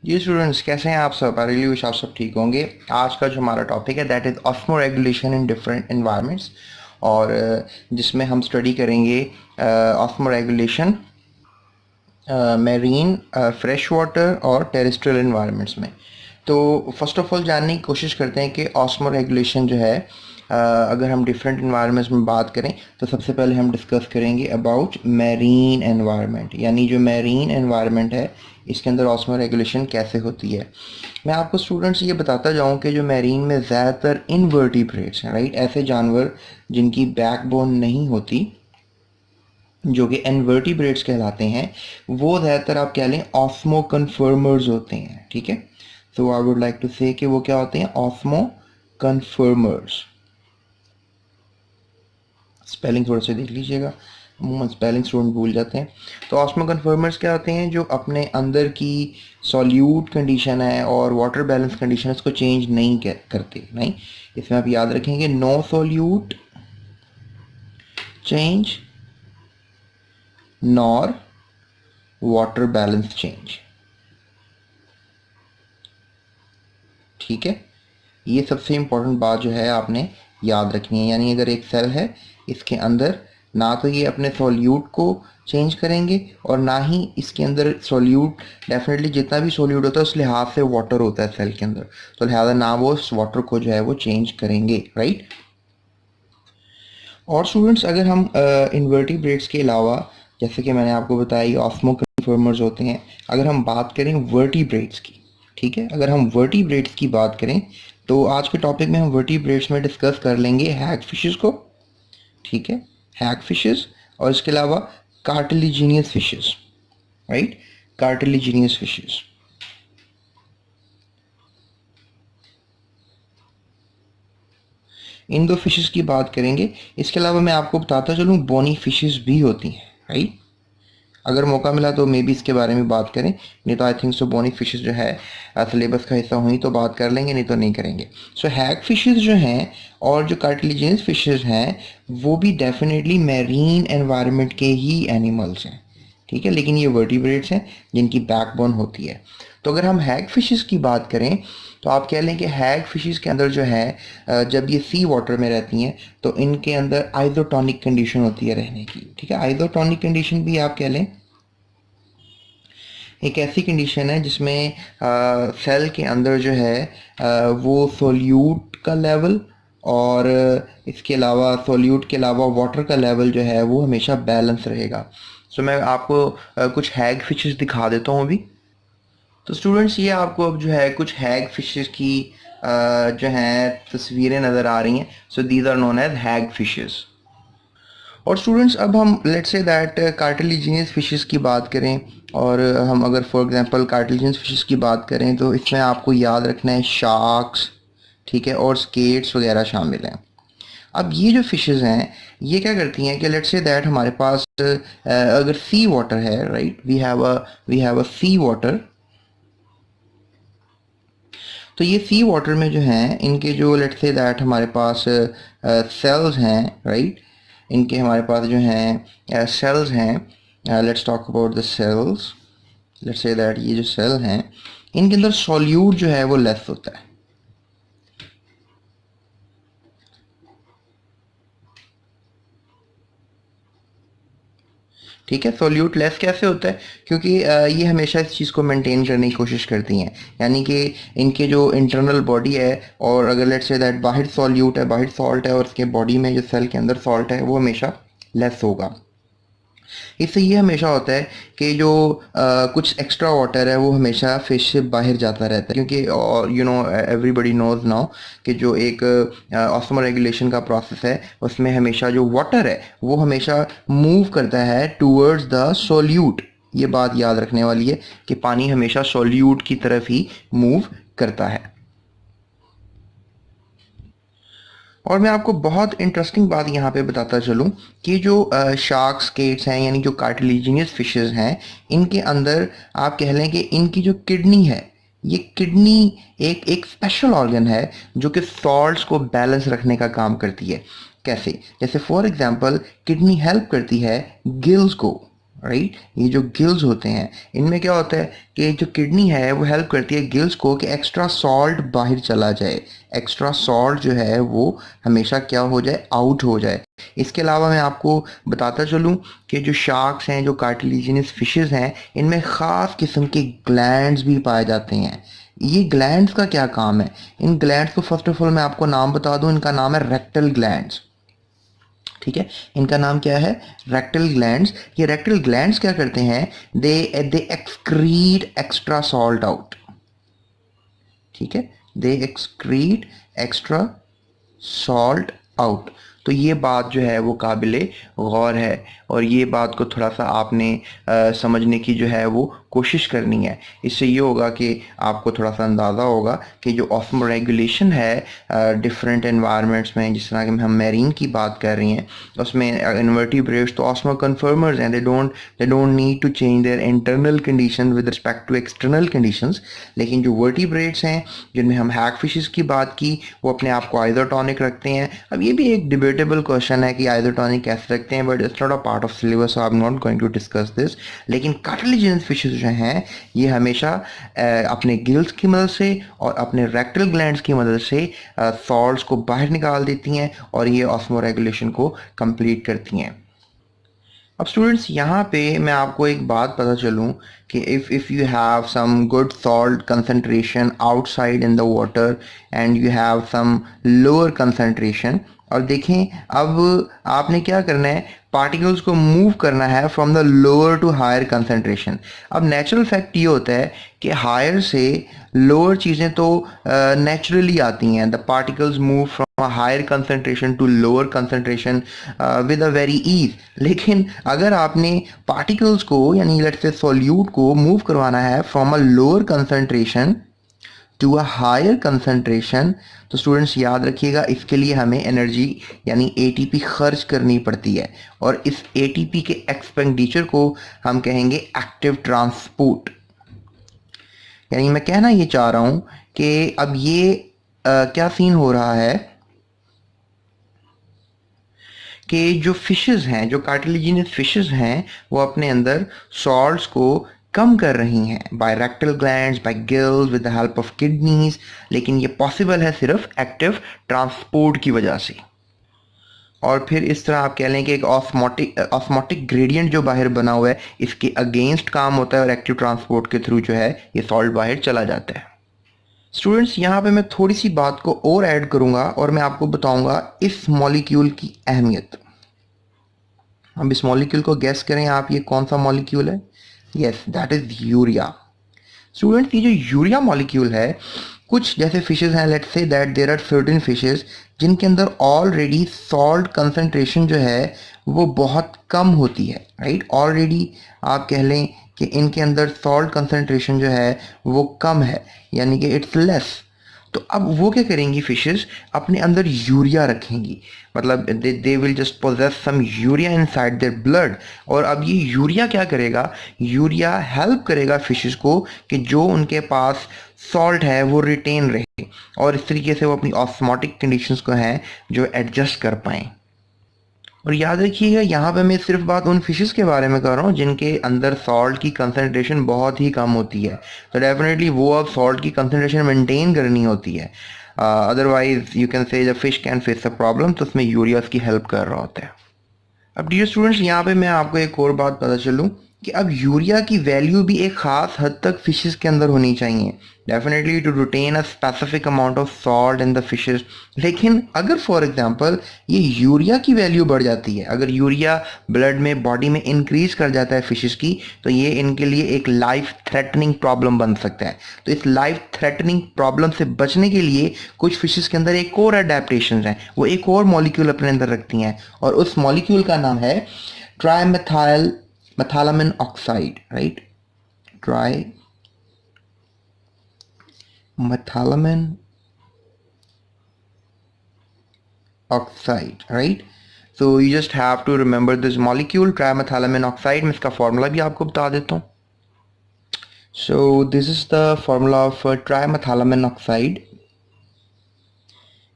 जी students, कैसे हैं आप सब? आई रियली विश आप सब ठीक होंगे। आज का जो हमारा टॉपिक है that is osmo regulation in different environments, और जिसमें हम स्टडी करेंगे osmo regulation marine, fresh water और टेरेस्ट्रियल एनवायरनमेंट्स में। तो फर्स्ट ऑफ ऑल जानने की कोशिश करते हैं कि ऑस्मो रेगुलेशन जो है, अगर हम डिफरेंट एनवायरनमेंट्स में बात करें तो सबसे पहले हम डिस्कस करेंगे अबाउट मैरीन एनवायरनमेंट, यानी जो मैरीन एनवायरनमेंट है इसके अंदर ऑस्मो रेगुलेशन कैसे होती है। मैं आपको स्टूडेंट्स ये बताता जाऊँ कि जो मैरीन में ज़्यादातर इनवर्टिब्रेट्स हैं, राइट, ऐसे जानवर जिनकी बैकबोन नहीं होती, जो कि इनवर्टिब्रेट्स कहलाते हैं, वो ज़्यादातर आप कह लें ऑस्मो कन्फर्मर्स होते हैं। ठीक है, सो आई वुड लाइक टू से कि वो क्या होते हैं, ऑस्मो कन्फर्मर्स। स्पेलिंग थोड़ा सा देख लीजिएगा, अमूमन स्पेलिंग स्टूडेंट भूल जाते हैं। तो ऑस्मो कन्फर्मर्स क्या होते हैं, जो अपने अंदर की सॉल्यूट कंडीशन है और वाटर बैलेंस कंडीशन है उसको चेंज नहीं करते। नहीं, इसमें आप याद रखेंगे no solute change nor water balance change. ठीक है, ये सबसे इम्पोर्टेंट बात जो है आपने याद रखनी है। यानी अगर एक सेल है, इसके अंदर ना तो ये अपने सॉल्यूट को चेंज करेंगे और ना ही इसके अंदर सॉल्यूट, डेफिनेटली जितना भी सॉल्यूट होता है उस लिहाज से वाटर होता है सेल के अंदर, तो लिहाजा ना वो उस वाटर को जो है वो चेंज करेंगे। राइट। और स्टूडेंट्स, अगर हम इन्वर्टिब्रेट्स के अलावा, जैसे कि मैंने आपको बताया ऑस्मो कन्फर्मर्स होते हैं, अगर हम बात करें वर्टिब्रेट्स की, ठीक है, अगर हम वर्टिब्रेट्स की बात करें तो आज के टॉपिक में हम वर्टिब्रेट्स में डिस्कस कर लेंगे हैग फिशेस को। ठीक है, हैग फिशेस, और इसके अलावा cartilaginous fishes. Right, cartilaginous fishes. इन दो फिशेस की बात करेंगे। इसके अलावा मैं आपको बताता चलूँ बोनी फिशेस भी होती हैं। राइट, अगर मौका मिला तो मे बी इसके बारे में बात करें, नहीं तो I think so bony fishes जो है सिलेबस का हिस्सा हुई तो बात कर लेंगे, नहीं तो नहीं करेंगे। सो हैग फिशेस जो हैं और जो कार्टिलिजियस फिशेस हैं वो भी डेफिनेटली मैरीन एनवायरनमेंट के ही एनिमल्स हैं। ठीक है, लेकिन ये वर्टिब्रेट्स हैं जिनकी बैकबोन होती है। तो अगर हम हैग फिशेस की बात करें तो आप कह लें कि हैग फिशेस के अंदर जो है, जब ये सी वाटर में रहती हैं तो इनके अंदर आइसोटोनिक कंडीशन होती है रहने की। ठीक है, आइसोटोनिक कंडीशन भी आप कह लें एक ऐसी कंडीशन है जिसमें सेल के अंदर जो है वो सोल्यूट का लेवल और इसके अलावा सोल्यूट के अलावा वाटर का लेवल जो है वो हमेशा बैलेंस रहेगा। सो मैं आपको कुछ हैग फिशेस दिखा देता हूँ अभी। तो स्टूडेंट्स, ये आपको अब जो है कुछ हैग फिशेस की जो हैं तस्वीरें नज़र आ रही हैं। So these are known as hag fishes. और स्टूडेंट्स, अब हम लेट्स से दैट कार्टिलिजिनियस फिशेस की बात करें, और हम अगर फॉर एग्जांपल कार्टिलिजिनियस फिशेस की बात करें तो इसमें आपको याद रखना है शार्क्स, ठीक है, और स्केट्स वगैरह शामिल हैं। अब ये जो फिशेस हैं ये क्या करती हैं कि लेट्स से दैट हमारे पास अगर सी वाटर है, right, we have a sea water. तो ये सी वाटर में जो हैं इनके जो लेट्स से दैट हमारे पास सेल्स हैं, राइट, इनके हमारे पास जो हैं सेल्स हैं। Let's talk about the cells. Let's say that ये जो सेल हैं इनके अंदर सॉल्यूट जो है वो लेस होता है। ठीक है, सोल्यूट लेस कैसे होता है, क्योंकि ये हमेशा इस चीज़ को मेंटेन करने की कोशिश करती हैं, यानी कि इनके जो इंटरनल बॉडी है, और अगर लेट्स से दैट बाहर सॉल्यूट है, बाहर सॉल्ट है, और इसके बॉडी में जो सेल के अंदर सॉल्ट है वो हमेशा लेस होगा। इससे ये हमेशा होता है कि जो कुछ एक्स्ट्रा वाटर है वो हमेशा फिश से बाहर जाता रहता है, क्योंकि you know everybody knows now कि जो एक ऑस्मो रेगुलेशन का प्रोसेस है उसमें हमेशा जो वाटर है वो हमेशा मूव करता है टूवर्ड्स द सोल्यूट। ये बात याद रखने वाली है कि पानी हमेशा सोल्यूट की तरफ ही मूव करता है। और मैं आपको बहुत इंटरेस्टिंग बात यहाँ पे बताता चलूँ कि जो शार्क्स स्केट्स हैं, यानी जो कार्टिलिजिनियस फिशेस हैं, इनके अंदर आप कह लें कि इनकी जो किडनी है, ये किडनी एक एक स्पेशल ऑर्गन है जो कि सॉल्ट्स को बैलेंस रखने का काम करती है। कैसे? जैसे फॉर एग्जांपल किडनी हेल्प करती है गिल्स को, राइट। ये जो गिल्स होते हैं इनमें क्या होता है कि जो किडनी है वो हेल्प करती है गिल्स को कि एक्स्ट्रा सॉल्ट बाहर चला जाए, एक्स्ट्रा सॉल्ट जो है वो हमेशा क्या हो जाए, आउट हो जाए। इसके अलावा मैं आपको बताता चलूँ कि जो शार्क्स हैं, जो कार्टिलेजिनस फिशेस हैं, इनमें ख़ास किस्म के ग्लैंड्स भी पाए जाते हैं। ये ग्लैंड्स का क्या काम है? इन ग्लैंड्स को फर्स्ट ऑफ ऑल मैं आपको नाम बता दूं, इनका नाम है रेक्टल ग्लैंड्स। ठीक है, इनका नाम क्या है? Rectal glands. ये रेक्टल ग्लैंड्स क्या करते हैं? They they excrete extra salt out. ठीक है, they excrete extra salt out. तो ये बात जो है वो काबिले गौर है, और ये बात को थोड़ा सा आपने समझने की जो है वो कोशिश करनी है। इससे ये होगा कि आपको थोड़ा सा अंदाज़ा होगा कि जो ऑस्मो रेगुलेशन है डिफरेंट एनवायरनमेंट्स में, जिस तरह कि हम मैरीन की बात कर रहे हैं, उसमें इन्वर्टिब्रेट्स तो ऑस्मो कन्फर्मर्स हैं। They don't need to change their internal condition with respect to external conditions. लेकिन जो वर्टिब्रेट्स हैं, जिनमें हम हैग फिशेस की बात की, वो अपने आप को आइसोटोनिक रखते हैं। अब ये भी एक डिबेटेबल क्वेश्चन है कि आइसोटोनिक कैसे रखते हैं, but it's not a part of syllabus, so I am not going to discuss this. लेकिन कार्टिलेजिनस फिशेस जो हैं ये हमेशा अपने गिल्स की मदद से और अपने रेक्टल ग्लैंड्स की मदद से सॉल्ट्स को बाहर निकाल देती हैं और ये ऑस्मो रेगुलेशन को कंप्लीट करती हैं। अब स्टूडेंट्स यहाँ पे मैं आपको एक बात पता चलूँ कि if you have some good salt concentration outside in the water and you have some lower concentration, और देखें अब आपने क्या करना है, पार्टिकल्स को मूव करना है from the lower to higher concentration. अब नेचुरल फैक्ट ये होता है कि हायर से लोअर चीज़ें तो नेचुरली आती हैं। The particles move from a higher concentration to lower concentration with a very ease. लेकिन अगर आपने पार्टिकल्स को यानी लेट्स से सॉल्यूट को मूव करवाना है from a lower concentration to a higher concentration, तो स्टूडेंट्स याद रखिएगा इसके लिए हमें एनर्जी यानी एटीपी खर्च करनी पड़ती है, और इस एटीपी के एक्सपेंडिचर को हम कहेंगे एक्टिव ट्रांसपोर्ट। यानी मैं कहना ये चाह रहा हूँ कि अब ये क्या सीन हो रहा है कि जो फिशेस हैं, जो कार्टिलेजिनस फिशेस हैं, वो अपने अंदर सॉल्ट्स को कम कर रही हैं by rectal glands, by gills, with the help of kidneys. लेकिन ये पॉसिबल है सिर्फ एक्टिव ट्रांसपोर्ट की वजह से। और फिर इस तरह आप कह लें कि एक ऑस्मोटिक ग्रेडियंट जो बाहर बना हुआ है, इसके अगेंस्ट काम होता है और एक्टिव ट्रांसपोर्ट के थ्रू जो है ये सॉल्ट बाहर चला जाता है। स्टूडेंट्स यहाँ पे मैं थोड़ी सी बात को और ऐड करूँगा और मैं आपको बताऊँगा इस मॉलिक्यूल की अहमियत। अब इस मॉलिक्यूल को गैस करें आप, ये कौन सा मॉलिक्यूल है? Yes, that is urea. Students ये जो यूरिया मॉलिक्यूल है, कुछ जैसे फिशेस हैं, let's say that there are certain fishes जिनके अंदर ऑलरेडी सॉल्ट कंसंट्रेशन जो है वो बहुत कम होती है, राइट। ऑलरेडी आप कह लें कि इनके अंदर सॉल्ट कंसंट्रेशन जो है वो कम है, यानी कि इट्स लेस। तो अब वो क्या करेंगी फिशेस, अपने अंदर यूरिया रखेंगी, मतलब they will just possess some urea inside their blood. और अब ये यूरिया क्या करेगा, यूरिया हेल्प करेगा फिशेस को कि जो उनके पास सॉल्ट है वो रिटेन रहे, और इस तरीके से वो अपनी ऑस्मोटिक कंडीशंस को हैं जो एडजस्ट कर पाएँ। और याद रखिएगा यहाँ पे मैं सिर्फ बात उन फिशेस के बारे में कर रहा हूँ जिनके अंदर सॉल्ट की कंसंट्रेशन बहुत ही कम होती है, तो डेफिनेटली वो अब सॉल्ट की कंसंट्रेशन मेंटेन करनी होती है। Otherwise you can say the fish can face a problem, तो उसमें यूरिया उसकी हेल्प कर रहा होता है। अब डियर स्टूडेंट्स यहाँ पे मैं आपको एक और बात पता चलूँ कि अब यूरिया की वैल्यू भी एक ख़ास हद तक फिशेस के अंदर होनी चाहिए, definitely to retain a specific amount of salt in the fishes. लेकिन अगर फॉर एग्जांपल ये यूरिया की वैल्यू बढ़ जाती है, अगर यूरिया ब्लड में बॉडी में इंक्रीज कर जाता है फिशेस की, तो ये इनके लिए एक लाइफ थ्रेटनिंग प्रॉब्लम बन सकता है। तो इस लाइफ थ्रेटनिंग प्रॉब्लम से बचने के लिए कुछ फिशेस के अंदर एक और अडेप्टेशन हैं, वो एक और मॉलिक्यूल अपने अंदर रखती हैं, और उस मॉलिक्यूल का नाम है trimethyl methylamine oxide, right? Trimethylamine oxide, right? So you just have to remember this molecule trimethylamine oxide। मैं इसका फॉर्मूला भी आपको बता देता हूँ। So this is the formula of trimethylamine oxide।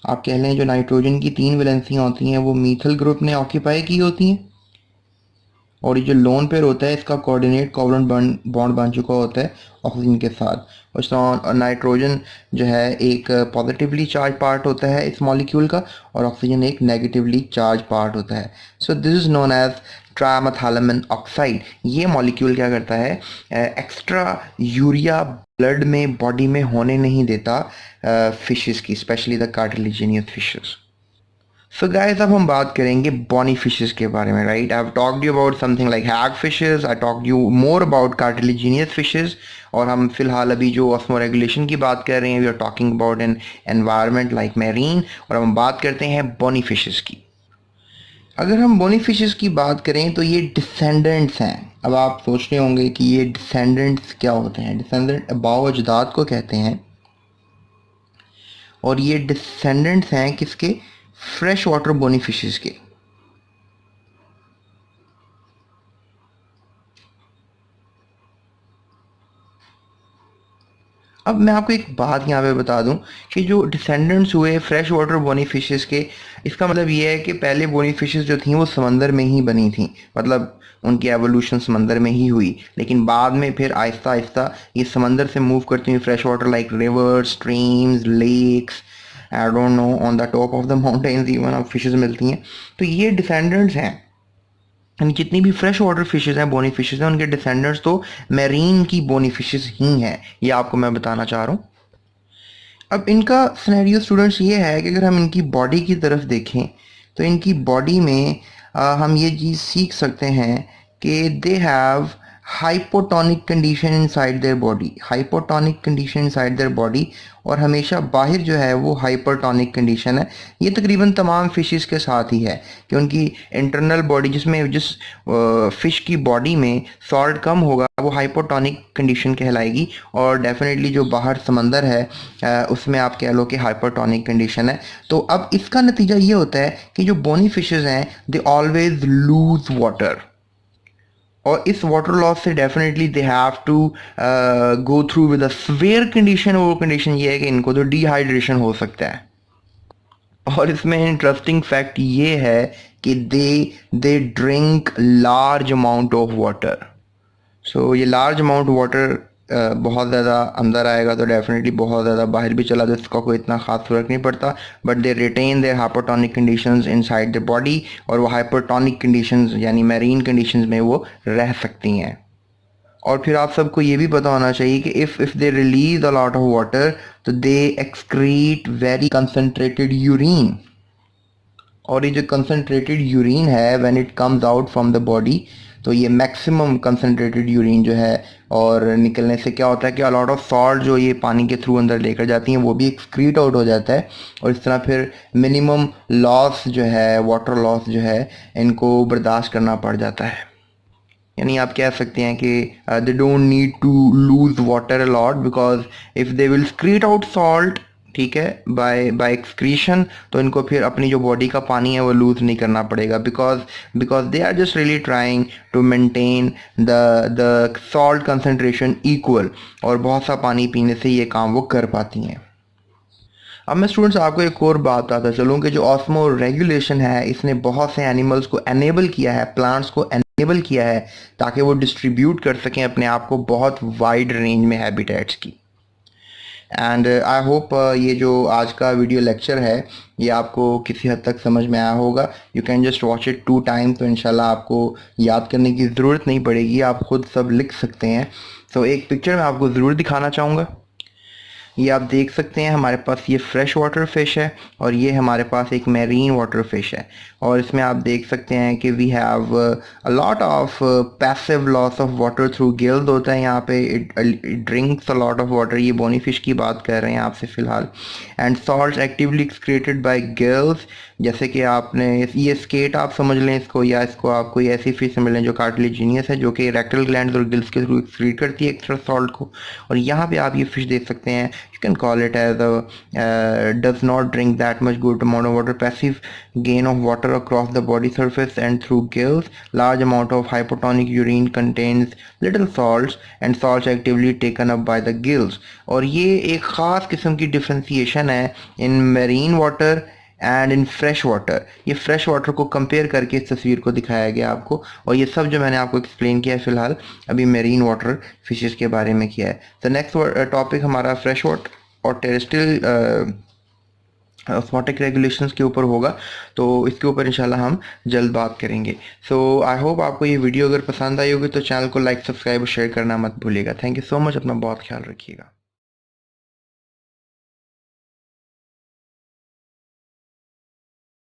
आप कह लें जो नाइट्रोजन की 3 वैलेंसियाँ होती हैं वो मीथल ग्रुप ने ऑक्यूपाई की होती हैं, और ये जो लोन पेयर होता है इसका कोऑर्डिनेट कोवलेंट बॉन्ड बन चुका होता है ऑक्सीजन के साथ। और इस तरह नाइट्रोजन जो है एक पॉजिटिवली चार्ज पार्ट होता है इस मॉलिक्यूल का, और ऑक्सीजन एक नेगेटिवली चार्ज पार्ट होता है। So this is known as trimethylamine oxide. ये मॉलिक्यूल क्या करता है, एक्स्ट्रा यूरिया ब्लड में बॉडी में होने नहीं देता फिशेस की, specially the cartilaginous fishes. So guys अब हम बात करेंगे बॉनी फिशेस के बारे में, right. I have talked you about something like hag fishes, I talked you more about cartilaginous fishes, और हम फिलहाल अभी जो ऑस्मोरेगुलेशन की बात कर रहे हैं, we are talking about an environment like marine, और हम बात करते हैं बॉनी फिशेस की। अगर हम बॉनी फिशेस की बात करें तो ये डिसेंडेंट्स हैं। अब आप सोच रहे होंगे कि ये डिसेंडेंट्स क्या होते हैं। डिसेंडेंट अबाव अजदाद को कहते हैं, और ये डिसेंडेंट्स हैं किसके, फ्रेश वाटर बोनी फिशेस के। अब मैं आपको एक बात यहाँ पे बता दूं कि जो डिसेंडेंट्स हुए फ्रेश वाटर बोनी फिशेस के, इसका मतलब ये है कि पहले बोनी फिशेस जो थी वो समंदर में ही बनी थी, मतलब उनकी एवोल्यूशन समंदर में ही हुई, लेकिन बाद में फिर आहिस्ता आहिस्ता ये समंदर से मूव करती हुई fresh water like rivers, streams, lakes, I don't know, on the top of the mountains even अब फिशेस मिलती हैं। तो ये डिसेंडेंट्स हैं, यानी जितनी भी फ्रेश वाटर फिशेस हैं, बोनी फिशेस हैं, उनके डिसेंडेंट्स तो मैरीन की बोनी फिशेस ही हैं। ये आपको मैं बताना चाह रहा हूँ। अब इनका सिनेरियो स्टूडेंट्स ये है कि अगर हम इनकी बॉडी की तरफ देखें तो इनकी बॉडी में हम ये चीज़ सीख सकते हैं कि they have hypotonic condition inside their body, hypotonic condition inside their body, और हमेशा बाहर जो है वो हाइपरटोनिक कंडीशन है। ये तकरीबन तमाम फिशेस के साथ ही है कि उनकी इंटरनल बॉडी, जिसमें जिस फिश की बॉडी में सॉल्ट कम होगा वो हाइपोटोनिक कंडीशन कहलाएगी, और डेफिनेटली जो बाहर समंदर है उसमें आप कह लो कि हाइपरटोनिक कंडीशन है। तो अब इसका नतीजा ये होता है कि जो बोनी फिशेस हैं दे ऑलवेज लूज वाटर, और इस वाटर लॉस से definitely they have to go through with a severe condition. वो कंडीशन ये है कि इनको तो डिहाइड्रेशन हो सकता है। और इसमें इंटरेस्टिंग फैक्ट ये है कि they drink large amount of water. So ये लार्ज अमाउंट वाटर बहुत ज़्यादा अंदर आएगा तो डेफिनेटली बहुत ज़्यादा बाहर भी चला तो इसका कोई इतना ख़ास फर्क नहीं पड़ता, but they retain their hypotonic conditions inside the body, और वो हाइपोटोनिक कंडीशंस यानी मैरीन कंडीशंस में वो रह सकती हैं। और फिर आप सबको ये भी पता होना चाहिए कि if they release a lot of water तो they excrete very concentrated urine, और ये जो कंसनट्रेटेड यूरिन है when it comes out from the body, तो ये मैक्सिमम कंसनट्रेटेड यूरिन जो है, और निकलने से क्या होता है कि अलॉट ऑफ सॉल्ट जो ये पानी के थ्रू अंदर लेकर जाती हैं वो भी एक्सक्रीट आउट हो जाता है, और इस तरह फिर मिनिमम लॉस जो है, वाटर लॉस जो है, इनको बर्दाश्त करना पड़ जाता है। यानी आप कह सकते हैं कि they don't need to lose water a lot, because if they will secrete out salt, ठीक है, बाय एक्सक्रीशन, तो इनको फिर अपनी जो बॉडी का पानी है वो लूज़ नहीं करना पड़ेगा, because they are just really trying to maintain the salt concentration equal, और बहुत सा पानी पीने से ये काम वो कर पाती हैं। अब मैं स्टूडेंट्स आपको एक और बात बताता चलूँ कि जो ऑस्मो रेगुलेशन है इसने बहुत से एनिमल्स को एनेबल किया है, प्लांट्स को एनेबल किया है, ताकि वो डिस्ट्रीब्यूट कर सकें अपने आप को बहुत वाइड रेंज में हैबिटेट्स की। एंड आई होप ये जो आज का वीडियो लेक्चर है ये आपको किसी हद तक समझ में आया होगा। You can just watch it 2 time, तो इंशाल्लाह आपको याद करने की ज़रूरत नहीं पड़ेगी, आप खुद सब लिख सकते हैं। सो एक पिक्चर मैं आपको ज़रूर दिखाना चाहूँगा। ये आप देख सकते हैं हमारे पास ये फ्रेश वाटर फिश है, और ये हमारे पास एक मैरीन वाटर फिश है, और इसमें आप देख सकते हैं कि we have a lot of passive loss of water through gills होता है यहाँ पे, it drinks a lot of water. ये बोनी फिश की बात कर रहे हैं आपसे फ़िलहाल। And salt actively excreted by gills, जैसे कि आपने ये स्केट आप समझ लें इसको, या इसको आप कोई ऐसी फिश समझ लें जो कार्टिलेजिनियस है, जो कि रेक्टल ग्लैंड्स और गिल्स के थ्रू एक्सक्रीट करती है एक्स्ट्रा सॉल्ट को। और यहाँ पे आप ये फिश देख सकते हैं, you can call it as a does not drink that much good amount of water, passive gain of water across the body surface and through gills, large amount of hypotonic urine contains little salts and salts actively taken up by the gills। और ये एक ख़ास किस्म की differentiation है in marine water and in fresh water. ये fresh water को compare करके इस तस्वीर को दिखाया गया आपको, और ये सब जो मैंने आपको एक्सप्लेन किया है फ़िलहाल अभी मेरीन वाटर फिशेस के बारे में किया है। तो नेक्स्ट टॉपिक हमारा फ्रेश वाटर और टेरेस्ट्रियल ऑस्मोटिक रेगुलेशंस के ऊपर होगा, तो इसके ऊपर इंशाल्लाह हम जल्द बात करेंगे। सो आई होप आपको ये वीडियो अगर पसंद आई होगी तो चैनल को लाइक, सब्सक्राइब और शेयर करना मत भूलिएगा। थैंक यू सो मच, अपना बहुत ख्याल रखिएगा।